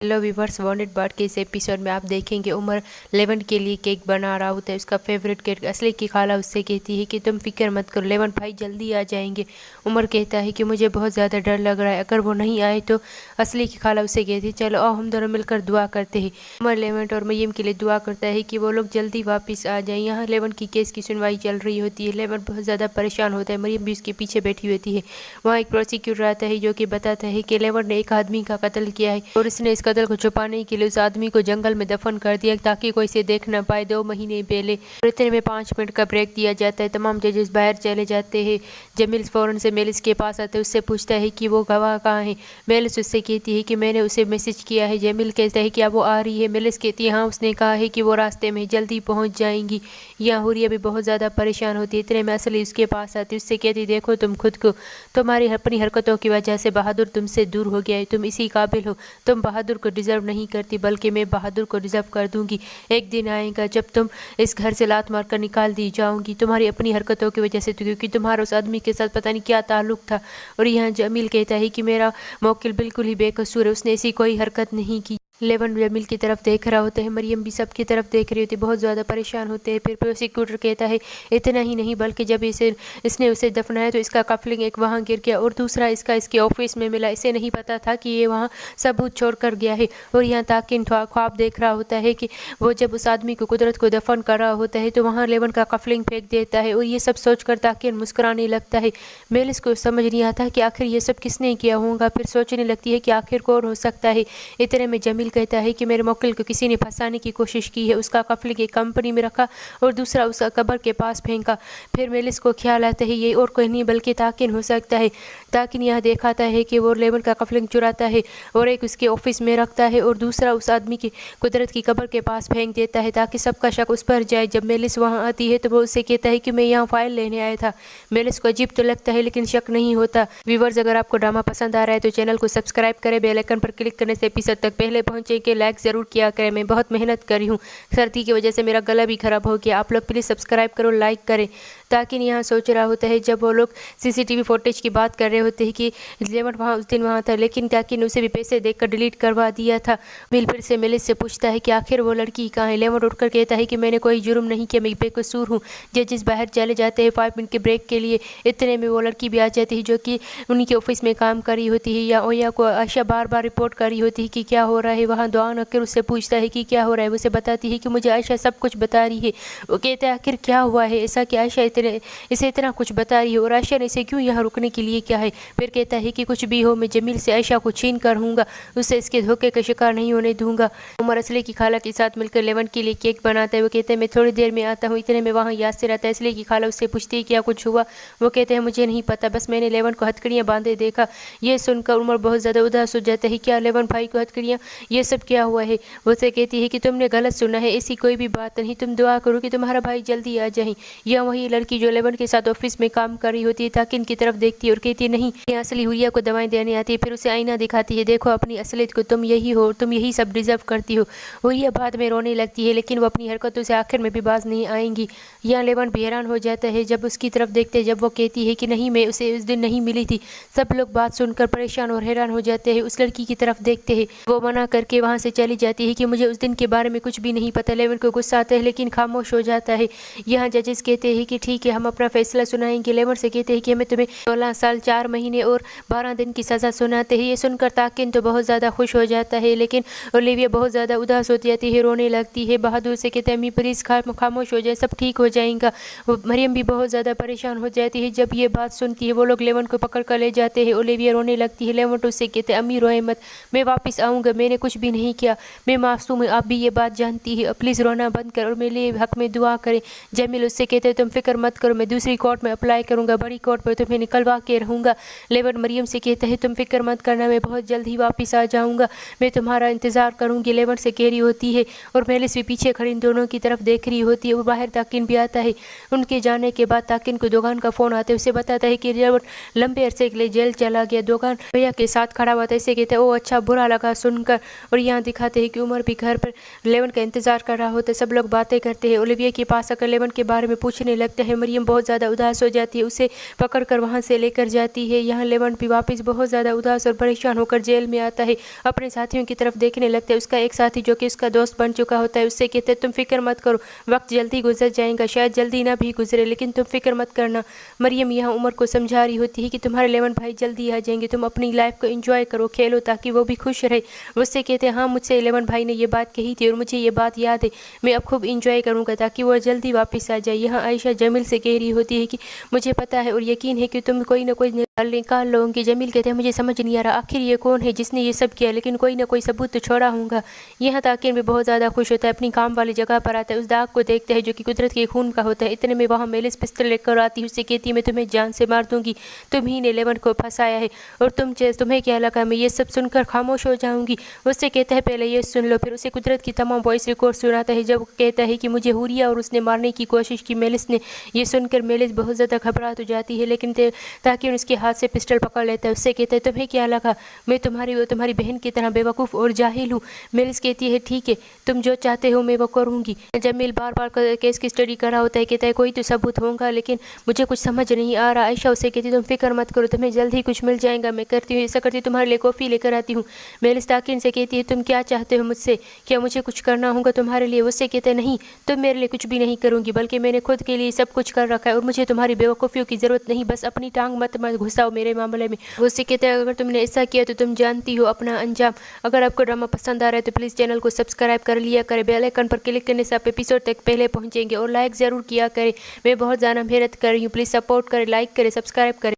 Hello viewers, wanted bird के इस episode में आप देखेंगे उमर लेवन के लिए केक बना रहा होता है। उसका फेवरेट केक। असली की खाला उससे कहती है कि तुम फिक्र मत करो, लेवन भाई जल्दी आ जाएंगे। उमर कहता है कि मुझे बहुत ज़्यादा डर लग रहा है, अगर वो नहीं आए तो। असली की खाला उससे कहती है चलो आओ हम दोनों मिलकर दुआ करते हैं। उमर लेवन और मरियम के लिए दुआ करता है कि वो लोग जल्दी वापस आ जाएं। यहाँ लेवन की केस की सुनवाई चल रही होती है। लेवन बहुत ज़्यादा परेशान होता है, मरियम भी उसके पीछे बैठी होती है। वहाँ एक प्रोसिक्यूटर आता है जो कि बताता है कि लेवन ने एक आदमी का कत्ल किया है और उसने इस कत्ल को छुपाने के लिए उस आदमी को जंगल में दफन कर दिया ताकि कोई इसे देख न पाए। 2 महीने पहले। और इतने में 5 मिनट का ब्रेक दिया जाता है। तमाम जजेस बाहर चले जाते हैं। जमील फौरन से मेलिस के पास आता है, उससे पूछता है कि वो गवाह कहाँ है। मेलिस उससे कहती है कि मैंने उसे मैसेज किया है। जमील कहता है कि अब वो आ रही है। मेलिस कहती है हाँ, उसने कहा है कि वो रास्ते में जल्दी पहुंच जाएंगी। यहाँ हुरिया भी बहुत ज़्यादा परेशान होती है। इतने में असली उसके पास आती है, उससे कहती देखो तुम खुद को, तुम्हारी अपनी हरकतों की वजह से बहादुर तुमसे दूर हो गया है। तुम इसी काबिल हो, तुम बहादुर को डिजर्व नहीं करती, बल्कि मैं बहादुर को डिजर्व कर दूंगी। एक दिन आएगा जब तुम इस घर से लात मार कर निकाल दी जाओगी, तुम्हारी अपनी हरकतों की वजह से। तो क्योंकि तुम्हारा उस आदमी के साथ पता नहीं क्या ताल्लुक था। और यहाँ जमील कहता है कि मेरा मौकिल बिल्कुल ही बेकसूर है, उसने ऐसी कोई हरकत नहीं की। लेवन जमील की तरफ देख रहा होता है, मरियम भी सबकी तरफ देख रही होती है, बहुत ज़्यादा परेशान होते हैं। फिर प्रोसिक्यूटर कहता है इतना ही नहीं बल्कि जब इसने उसे दफनाया तो इसका कफलिंग एक वहाँ गिर गया और दूसरा इसके ऑफिस में मिला। इसे नहीं पता था कि ये वहाँ सबूत छोड़ कर गया है। और यहाँ ताकिन ख्वाब देख रहा होता है कि वो जब उस आदमी को कुदरत को दफन कर रहा होता है तो वहाँ लेवन का कफलिंग फेंक देता है। और ये सब सोच कर ताकिन मुस्कुराने लगता है। मेलिस को समझ नहीं आता कि आखिर ये सब किसने किया होगा। फिर सोचने लगती है कि आखिर कौन हो सकता है। इतने में जमील कहता है कि मेरे मौकिल को किसी ने फंसाने की कोशिश की है, उसका कफलिंग एक कंपनी में रखा और दूसरा उसका कब्र के पास फेंका। फिर मेलिस को ख्याल आता है ये और कोई नहीं बल्कि ताकिन हो सकता है। ताकिन यह दिखाता है कि वो लेवन का कफलिंग चुराता है और एक उसके ऑफिस में रखता है और दूसरा उस आदमी की कुदरत की कब्र के पास फेंक देता है ताकि सबका शक उस पर जाए। जब मेलिस वहाँ आती है तो वो उससे कहता है कि मैं यहाँ फाइल लेने आया था। मेलिस को अजीब तो लगता है लेकिन शक नहीं होता। व्यूवर्स, अगर आपको ड्रामा पसंद आ रहा है तो चैनल को सब्सक्राइब करें, बेल आइकन पर क्लिक करने से एपिसोड तक पहले पहुंचे के लाइक ज़रूर किया करें। मैं बहुत मेहनत करी हूँ, सर्दी की वजह से मेरा गला भी खराब हो गया। आप लोग प्लीज़ सब्सक्राइब करो, लाइक करें। ताकि यहाँ सोच रहा होता है जब वो लोग सीसीटीवी फुटेज की बात कर रहे होते हैं कि लेवन वहाँ उस दिन वहाँ था, लेकिन ताकि ने उसे भी पैसे देकर डिलीट करवा दिया था। मिल फिर से मेलिस से पूछता है कि आखिर वो लड़की कहाँ है। लेवन उठकर कहता है कि मैंने कोई जुर्म नहीं किया, मैं बेकसूर हूँ। जजेस बाहर चले जाते हैं 5 मिनट के ब्रेक के लिए। इतने में वो लड़की भी आ जाती है जो कि उनके ऑफिस में काम कर रही होती है। या ओया को आयशा बार बार रिपोर्ट कर रही होती है कि क्या हो रहा है वहाँ। दुआन आकर उससे पूछता है कि क्या हो रहा है। उसे बताती है कि मुझे आयशा सब कुछ बता रही है। वो कहता है आखिर क्या हुआ है ऐसा कि आयशा इसे इतना कुछ बता रही है और आयशा ने इसे क्यों यहाँ रुकने के लिए क्या है। फिर कहता है कि कुछ भी हो मैं जमील से आयशा को छीन कर रहूँगा, उससे इसके धोखे का शिकार नहीं होने दूंगा। उमर असली की खाला के साथ मिलकर लेवन के लिए केक बनाता है। वो कहता है मैं थोड़ी देर में आता हूँ। इतने में वहाँ यासिर आता है। असली की खाला उससे पूछती है क्या कुछ हुआ। वो कहते हैं मुझे नहीं पता, बस मैंने लेवन को हथकड़ियाँ बांधे देखा। ये सुनकर उमर बहुत ज़्यादा उदास हो जाता है। क्या लेवन भाई को हथकड़ियाँ, ये सब क्या हुआ है। वो से कहती है कि तुमने गलत सुना है, ऐसी कोई भी बात नहीं, तुम दुआ करो कि तुम्हारा भाई जल्दी आ जाए। या वही लड़की जो लेवन के साथ ऑफिस में काम कर रही होती है ताकिन की तरफ देखती है और कहती है नहीं, ये असली हुरिया को दवाएं देने आती है। फिर उसे आईना दिखाती है, देखो अपनी असलियत को, तुम यही हो, तुम यही सब डिजर्व करती हो। हुरिया बाद में रोने लगती है लेकिन वो अपनी हरकतों से आखिर में भी बाज नहीं आएंगी। यहाँ लेवन भी हैरान हो जाता है जब उसकी तरफ देखते जब वो कहती है कि नहीं मैं उसे उस दिन नहीं मिली थी। सब लोग बात सुनकर परेशान और हैरान हो जाते हैं। उस लड़की की तरफ देखते हैं, वो मना करके वहाँ से चली जाती है कि मुझे उस दिन के बारे में कुछ भी नहीं पता। लेवन को गुस्सा आता है लेकिन खामोश हो जाता है। यहाँ जजेस कहते हैं कि ठीक है हम अपना फैसला सुनाएंगे। लेवन से कहते हैं कि हमें तुम्हें 16 साल 4 महीने और 12 दिन की सज़ा सुनाते हैं। ये सुनकर ताकिन तो बहुत ज़्यादा खुश हो जाता है लेकिन ओलिविया बहुत ज़्यादा उदास हो जाती है, रोने लगती है। बहादुर से कहते हैं अम्मी प्लीज़ खामोश हो जाए, सब ठीक हो जाएगा। मरियम भी बहुत ज़्यादा परेशान हो जाती है जब ये बात सुनती है। वो लोग लेवन को पकड़ कर ले जाते हैं। ओलिविया रोने लगती है। लेवन उससे कहते हैं अम्मी रोए मत, मैं वापस आऊँगा, मैंने कुछ भी नहीं किया, मैं मासूम हूँ, आप भी ये बात जानती है, प्लीज़ रोना बंद कर और मेरे हक में दुआ करें। जमील उससे कहते हैं तुम फिक्र मत करो, मैं दूसरी कोर्ट में अप्लाई करूँगा, बड़ी कोर्ट पर तुम्हें निकलवा के रहूँगा। लेवन मरियम से कहता है तुम फिक्र मत करना, मैं बहुत जल्द ही वापस आ जाऊँगा, मैं तुम्हारा इंतज़ार करूँगी। लेवन से कह रही होती है और मेलिस भी पीछे खड़ी इन दोनों की तरफ देख रही होती है। वो बाहर ताकिन भी आता है। उनके जाने के बाद ताकिन को दुकान का फ़ोन आता है, उसे बताता है कि लेवन लंबे अरसे के लिए जेल चला गया। दुकान भैया के साथ खड़ा हुआ था, इसे कहते हैं ओ अच्छा, बुरा लगा सुनकर। और यहाँ दिखाते हैं कि उमर भी घर पर लेवन का इंतजार कर रहा होता है। सब लोग बातें करते हैं। ओलिविया के पास आकर लेवन के बारे में पूछने लगते हैं। مریم بہت زیادہ اداس ہو جاتی ہے، اسے پکڑ کر وہاں سے لے کر جاتی ہے۔ یہاں لیونٹ بھی واپس بہت زیادہ اداس اور پریشان ہو کر جیل میں آتا ہے، اپنے ساتھیوں کی طرف دیکھنے لگتا ہے۔ اس کا ایک ساتھی جو کہ اس کا دوست بن چکا ہوتا ہے اس سے کہتا ہے تم فکر مت کرو، وقت جلدی گزر جائے گا، شاید جلدی نہ بھی گزرے لیکن تم فکر مت کرنا۔ مریم یہاں عمر کو سمجھا رہی ہوتی ہے کہ تمہارے لیونٹ بھائی جلدی آ جائیں گے، تم اپنی لائف کو انجوائے کرو، کھیلو تاکہ وہ بھی خوش رہے۔ وہ اس سے کہتے ہیں ہاں مجھ سے لیونٹ بھائی نے یہ بات کہی تھی اور مجھے یہ بات یاد ہے، میں اب خوب انجوائے کروں گا تاکہ وہ جلدی واپس آ جائے۔ یہاں عائشہ جمیل سے کہہ رہی ہوتی ہے کہ مجھے پتا ہے اور یقین ہے کہ تم کوئی نہ کوئی نکال لو گے۔ جمیل کہتے ہیں مجھے سمجھ نہیں آ رہا آخر یہ کون ہے جس نے یہ سب کیا، لیکن کوئی نہ کوئی ثبوت تو چھوڑا ہوں گا۔ یہاں تاکین بھی بہت زیادہ خوش ہوتا ہے، اپنی کام والی جگہ پر آتا ہے، اس داغ کو دیکھتا ہے جو کہ قدرت کے خون کا ہوتا ہے۔ اتنے میں وہاں میلس پسٹل لے کر آتی ہے، اس سے کہتی ہے میں تمہیں جان سے مار دوں گی، تم ہی نے لیونٹ کو پھنسایا ہے اور تمہیں کیا لگا میں یہ سب سن کر خاموش ہو جاؤں گی۔ اس سے کہتا ہے پہلے یہ سن لو، پھر اسے قدرت کی تمام وائس ریکارڈ سناتا ہے جب وہ کہتا ہے کہ مجھے ہوریا اور اس نے مارنے کی کوشش کی۔ میلس نے یہ سن کر میلس بہت زیادہ گھبراہٹ ہو جاتی ہے، لیکن تاکہ اس کے ہاتھ سے پسٹل پکڑ لیتا ہے۔ اس سے کہتا ہے تمہیں کیا لگا میں تمہاری بہن کی طرح بے وقوف اور جاہل ہوں؟ میلس کہتی ہے ٹھیک ہے تم جو چاہتے ہو میں وہ کروں گی۔ جمیل بار بار کیس کی اسٹڈی کر رہا ہوتا ہے، کہتا ہے کوئی تو ثبوت ہوگا لیکن مجھے کچھ سمجھ نہیں آ رہا۔ عائشہ اسے کہتی تم فکر مت کرو، تمہیں جلد ہی کچھ مل جائے گا، میں کرتی ہوں ایسا کرتی ہوں تمہارے لیے کافی لے کر آتی ہوں۔ میلس تاکین سے کہتی ہے تم کیا چاہتے ہو مجھ سے، کیا مجھے کچھ کرنا ہوگا تمہارے لیے؟ اس سے کہتے ہیں نہیں تم میرے لیے کچھ بھی نہیں کروں گی، بلکہ میں نے خود کے لیے سب کچھ کر رکھا ہے اور مجھے تمہاری بے وقوفیوں کی ضرورت نہیں، بس اپنی ٹانگ مت گھساؤ میرے معاملے میں۔ وہ اس سے کہتے ہیں اگر تم نے ایسا کیا تو تم جانتی ہو اپنا انجام۔ اگر آپ کو ڈرامہ پسند آ رہا ہے تو پلیز چینل کو سبسکرائب کر لیا کرے، بیل آئیکن پر کلک کرنے سے آپ ایپیسوڈ تک پہلے پہنچیں گے اور لائک ضرور کیا کرے، میں بہت زیادہ محنت کر رہی ہوں، پلیز سپورٹ کرے، لائک کرے، سبسکرائب کرے۔